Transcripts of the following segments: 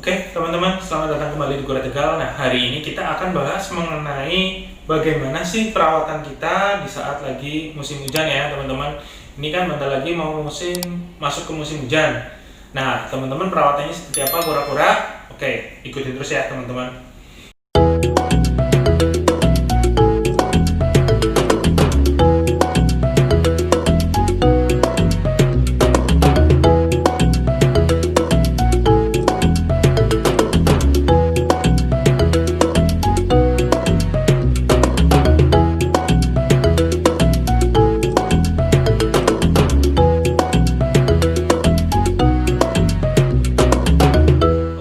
Oke, teman-teman, selamat datang kembali di Gora Tegal. Nah, hari ini kita akan bahas mengenai bagaimana sih perawatan kita di saat lagi musim hujan ya, teman-teman. Ini kan bentar lagi mau masuk ke musim hujan. Nah, teman-teman perawatannya seperti apa kura-kura? Oke, ikutin terus ya, teman-teman.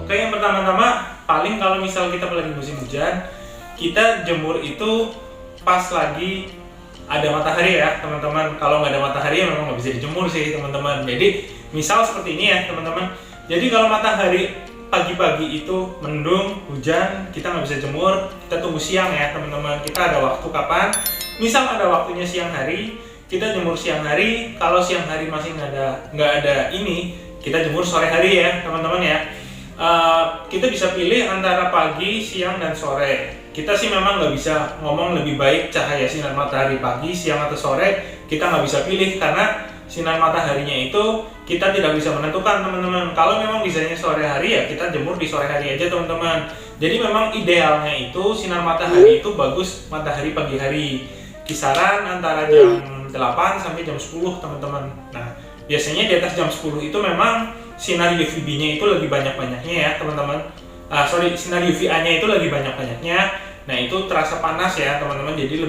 Oke, yang pertama-tama, paling kalau misal kita lagi musim hujan, kita jemur itu pas lagi ada matahari ya, teman-teman. Kalau nggak ada matahari ya memang nggak bisa dijemur sih, teman-teman. Jadi, misal seperti ini ya, teman-teman. Jadi kalau matahari pagi-pagi itu mendung, hujan, kita nggak bisa jemur, kita tunggu siang ya, teman-teman. Kita ada waktu kapan? Misal ada waktunya siang hari, kita jemur siang hari. Kalau siang hari masih nggak ada ini, kita jemur sore hari ya, teman-teman ya. Kita bisa pilih antara pagi, siang, dan sore. Kita sih memang nggak bisa ngomong lebih baik cahaya sinar matahari pagi, siang, atau sore. Kita nggak bisa pilih karena sinar mataharinya itu kita tidak bisa menentukan, teman-teman. Kalau memang bisanya sore hari ya kita jemur di sore hari aja, teman-teman. Jadi memang idealnya itu sinar matahari itu bagus matahari pagi hari. Kisaran antara jam 8 sampai jam 10, teman-teman. Nah, biasanya di atas jam 10 itu memang sinar UVB-nya itu lebih banyak-banyaknya ya, teman-teman. Sinar UVA-nya itu lebih banyak-banyaknya. Nah, itu terasa panas ya, teman-teman. Jadi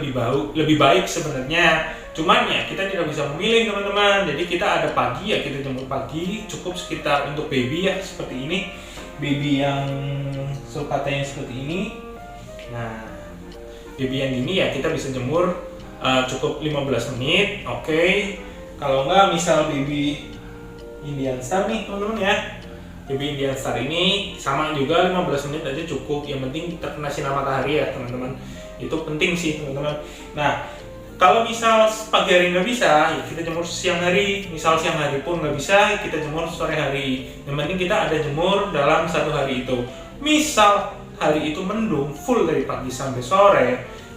lebih baik sebenarnya. Cuman ya kita tidak bisa memilih, teman-teman. Jadi kita ada pagi ya kita jemur pagi, cukup sekitar untuk baby ya seperti ini. Baby yang sulcatanya seperti ini. Nah, baby yang ini ya kita bisa jemur cukup 15 menit. Oke. Kalau nggak misal baby Indian Star nih, teman-teman ya. Baby Indian Star ini sama juga 15 menit aja cukup. Yang penting terkena sinar matahari ya, teman-teman. Itu penting sih, teman-teman. Nah, kalau misal pagi hari nggak bisa, ya kita jemur siang hari. Misal siang hari pun nggak bisa, kita jemur sore hari. Yang penting kita ada jemur dalam satu hari itu. Misal hari itu mendung full dari pagi sampai sore,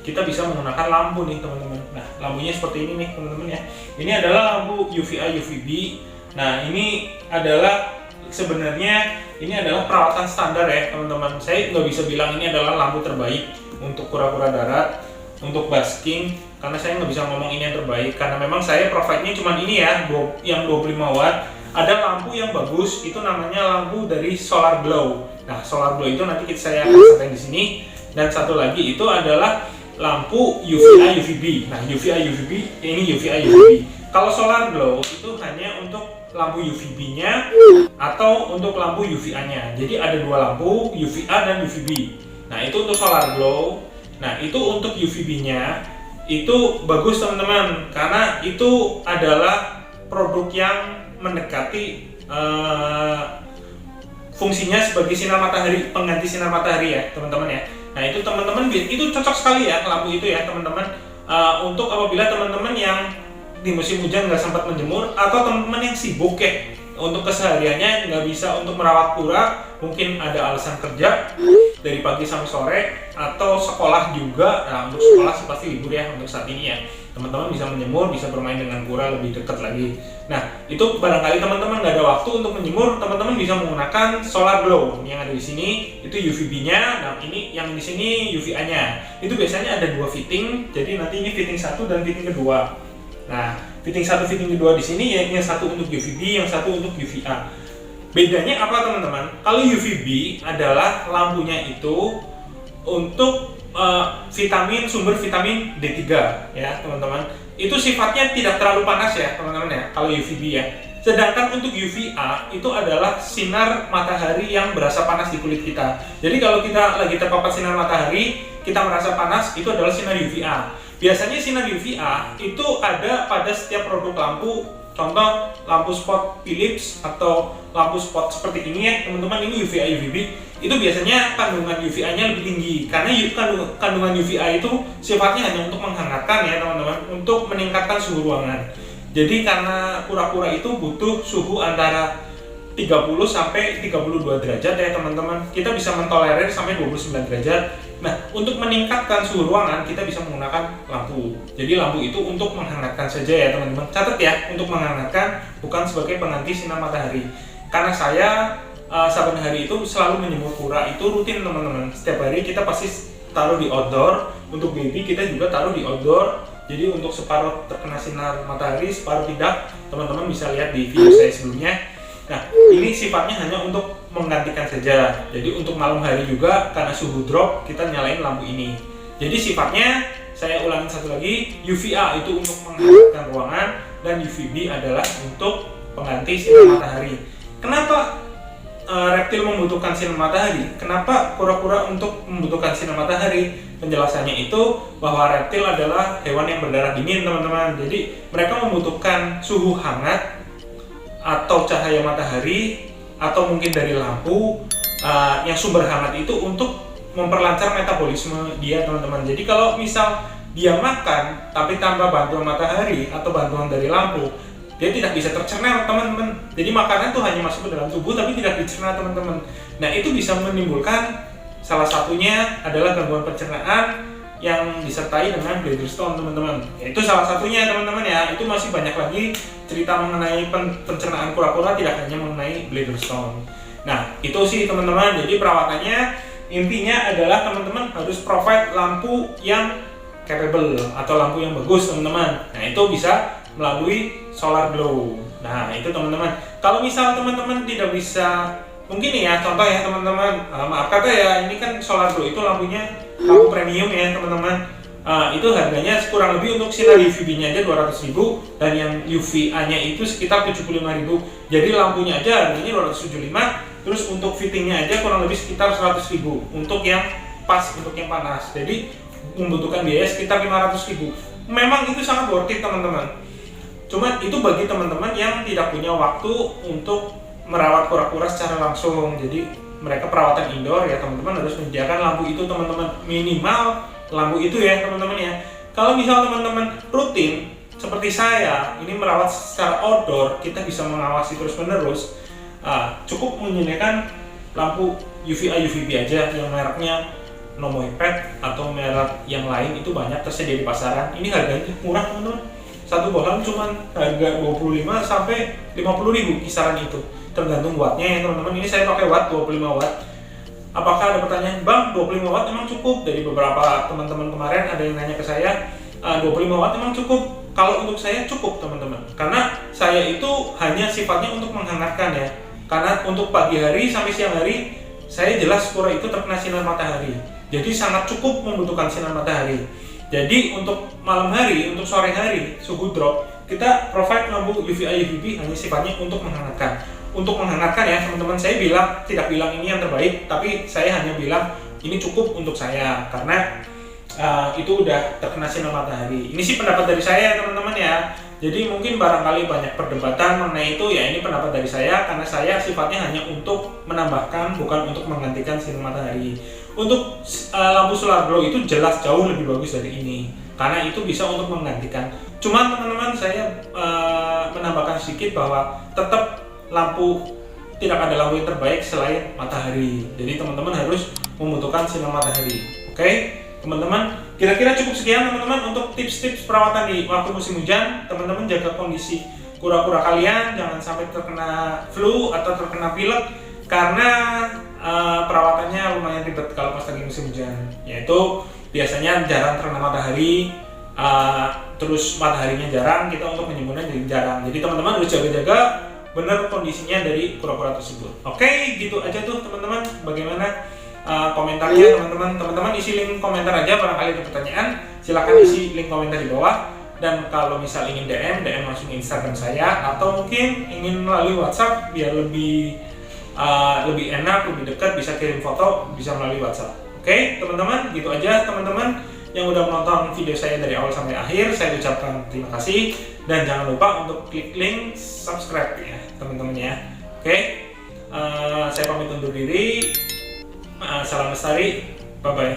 kita bisa menggunakan lampu nih, teman-teman. Nah, lampunya seperti ini nih, teman-teman ya. Ini adalah lampu UVA UVB. Nah, ini adalah sebenarnya ini adalah perawatan standar ya, teman-teman. Saya nggak bisa bilang ini adalah lampu terbaik untuk kura-kura darat, untuk basking, karena saya nggak bisa ngomong ini yang terbaik karena memang saya provide-nya cuma ini ya, yang 25 watt. Ada lampu yang bagus, itu namanya lampu dari Solar Glow. Nah, Solar Glow itu nanti saya akan sampaikan di sini. Dan satu lagi itu adalah lampu UVA UVB. Nah, UVA UVB ini UVA UVB. Kalau Solar Glow itu hanya untuk lampu UVB-nya atau untuk lampu UVA-nya. Jadi ada dua lampu, UVA dan UVB. Nah, itu untuk Solar Glow. Nah, itu untuk UVB-nya itu bagus, teman-teman, karena itu adalah produk yang mendekati fungsinya sebagai sinar matahari, pengganti sinar matahari ya, teman-teman ya. Nah, itu teman-teman itu cocok sekali ya lampu itu ya, teman-teman. Untuk apabila teman-teman yang di musim hujan nggak sempat menjemur atau teman-teman yang sibuk ya untuk kesehariannya nggak bisa untuk merawat kura, mungkin ada alasan kerja dari pagi sampai sore atau sekolah juga. Nah, untuk sekolah sih pasti libur ya untuk saat ini ya, teman-teman bisa menjemur, bisa bermain dengan kura lebih dekat lagi. Nah, itu barangkali teman-teman nggak ada waktu untuk menjemur, teman-teman bisa menggunakan Solar Glow yang ada di sini. Itu UVB-nya, nah ini yang di sini UVA-nya. Itu biasanya ada dua fitting, jadi nanti ini fitting satu dan fitting kedua. Nah, fitting satu, fitting kedua di sini ya, yang satu untuk UVB, yang satu untuk UVA. Bedanya apa, teman-teman? Kalau UVB adalah lampunya itu untuk sumber vitamin D3 ya, teman-teman. Itu sifatnya tidak terlalu panas ya, teman-teman ya, kalau UVB ya. Sedangkan untuk UVA itu adalah sinar matahari yang berasa panas di kulit kita. Jadi kalau kita lagi terpapar sinar matahari, kita merasa panas, itu adalah sinar UVA. Biasanya sinar UVA itu ada pada setiap produk lampu, contoh lampu spot Philips atau lampu spot seperti ini ya, teman-teman. Ini UVA UVB, itu biasanya kandungan UVA-nya lebih tinggi karena kandungan UVA itu sifatnya hanya untuk menghangatkan ya, teman-teman, untuk meningkatkan suhu ruangan. Jadi karena kura-kura itu butuh suhu antara 30 sampai 32 derajat ya teman-teman. Kita bisa mentolerir sampai 29 derajat. Nah, untuk meningkatkan suhu ruangan kita bisa menggunakan lampu. Jadi lampu itu untuk menghangatkan saja ya teman-teman. Catat ya, untuk menghangatkan, bukan sebagai pengganti sinar matahari. Karena saya saban hari itu selalu menjemur kura itu rutin teman-teman. Setiap hari kita pasti taruh di outdoor. Untuk baby kita juga taruh di outdoor. Jadi untuk separuh terkena sinar matahari, separuh tidak. Teman-teman bisa lihat di video saya sebelumnya. Nah, ini sifatnya hanya untuk menggantikan saja. Jadi untuk malam hari juga karena suhu drop kita nyalain lampu ini. Jadi sifatnya, saya ulangin satu lagi, UVA itu untuk menghangatkan ruangan dan UVB adalah untuk pengganti sinar matahari. Kenapa reptil membutuhkan sinar matahari? Kenapa kura-kura untuk membutuhkan sinar matahari? Penjelasannya itu bahwa reptil adalah hewan yang berdarah dingin teman-teman. Jadi mereka membutuhkan suhu hangat atau cahaya matahari atau mungkin dari lampu yang sumber hangat itu untuk memperlancar metabolisme dia teman-teman. Jadi kalau misal dia makan tapi tanpa bantuan matahari atau bantuan dari lampu, dia tidak bisa tercerna teman-teman. Jadi makanan tuh hanya masuk ke dalam tubuh tapi tidak dicerna teman-teman. Nah, itu bisa menimbulkan, salah satunya adalah gangguan pencernaan yang disertai dengan Bladderstone teman-teman. Itu salah satunya teman-teman ya. Itu masih banyak lagi cerita mengenai pencernaan kura-kura, tidak hanya mengenai Bladderstone. Nah, itu sih teman-teman. Jadi perawatannya intinya adalah teman-teman harus provide lampu yang capable atau lampu yang bagus teman-teman. Nah, itu bisa melalui solar glow. Nah, itu teman-teman. Kalau misal teman-teman tidak bisa, mungkin nih ya contoh ya teman-teman, maaf kata ya, ini kan solar glow itu lampunya lampu premium ya teman-teman. Itu harganya kurang lebih untuk sinar UVB-nya aja 200.000 dan yang UVA-nya itu sekitar 75.000. Jadi lampunya aja harganya 275, terus untuk fittingnya aja kurang lebih sekitar 100.000 untuk yang pas, untuk yang panas. Jadi membutuhkan biaya sekitar 500.000. Memang itu sangat worth it teman-teman. Cuman itu bagi teman-teman yang tidak punya waktu untuk merawat kura-kura secara langsung. Jadi mereka perawatan indoor ya teman-teman, harus menyediakan lampu itu teman-teman, minimal lampu itu ya teman-teman ya. Kalau misal teman-teman rutin seperti saya ini merawat secara outdoor, kita bisa mengawasi terus-menerus, cukup menyediakan lampu UVA UVB aja yang mereknya Nomoipet atau merek yang lain itu banyak tersedia di pasaran. Ini harganya murah teman-teman, satu bohlam cuma harga 25 sampai 50.000 kisaran itu, tergantung wattnya ya teman-teman. Ini saya pakai watt 25 watt. Apakah ada pertanyaan, Bang, 25 watt emang cukup? Dari beberapa teman-teman kemarin ada yang nanya ke saya, 25 watt emang cukup? Kalau untuk saya cukup teman-teman, karena saya itu hanya sifatnya untuk menghangatkan ya. Karena untuk pagi hari sampai siang hari saya jelas kura itu terkena sinar matahari, jadi sangat cukup membutuhkan sinar matahari. Jadi untuk malam hari, untuk sore hari, suhu drop, kita provide lampu UVA UVB hanya sifatnya untuk menghangatkan. Untuk menghangatkan ya teman-teman, saya tidak bilang ini yang terbaik, tapi saya hanya bilang ini cukup untuk saya karena itu udah terkena sinar matahari. Ini sih pendapat dari saya teman-teman ya. Jadi mungkin barangkali banyak perdebatan mengenai itu ya, ini pendapat dari saya karena saya sifatnya hanya untuk menambahkan, bukan untuk menggantikan sinar matahari. Untuk lampu solar glow itu jelas jauh lebih bagus dari ini karena itu bisa untuk menggantikan. Cuman teman-teman saya menambahkan sedikit bahwa tetap lampu, tidak ada lampu yang terbaik selain matahari. Jadi teman-teman harus membutuhkan sinar matahari. Oke, teman-teman, kira-kira cukup sekian teman-teman untuk tips-tips perawatan di waktu musim hujan. Teman-teman jaga kondisi kura-kura kalian, jangan sampai terkena flu atau terkena pilek karena perawatannya lumayan ribet kalau pas lagi musim hujan. Yaitu biasanya jarang terkena matahari, terus mataharinya jarang, kita untuk menyembuhnya jadi jarang. Jadi teman-teman harus jaga-jaga benar kondisinya dari kura-kura tersebut. Oke, gitu aja tuh teman-teman. Bagaimana komentarnya teman-teman? Teman-teman isi link komentar aja barangkali ada pertanyaan. Silakan isi link komentar di bawah. Dan kalau misal ingin DM langsung Instagram saya, atau mungkin ingin melalui WhatsApp biar lebih enak, lebih dekat, bisa kirim foto, bisa melalui WhatsApp. Oke, teman-teman, gitu aja teman-teman yang udah menonton video saya dari awal sampai akhir. Saya ucapkan terima kasih dan jangan lupa untuk klik link subscribe ya teman-teman ya. Oke, saya pamit undur diri. Salam lestari, bye bye.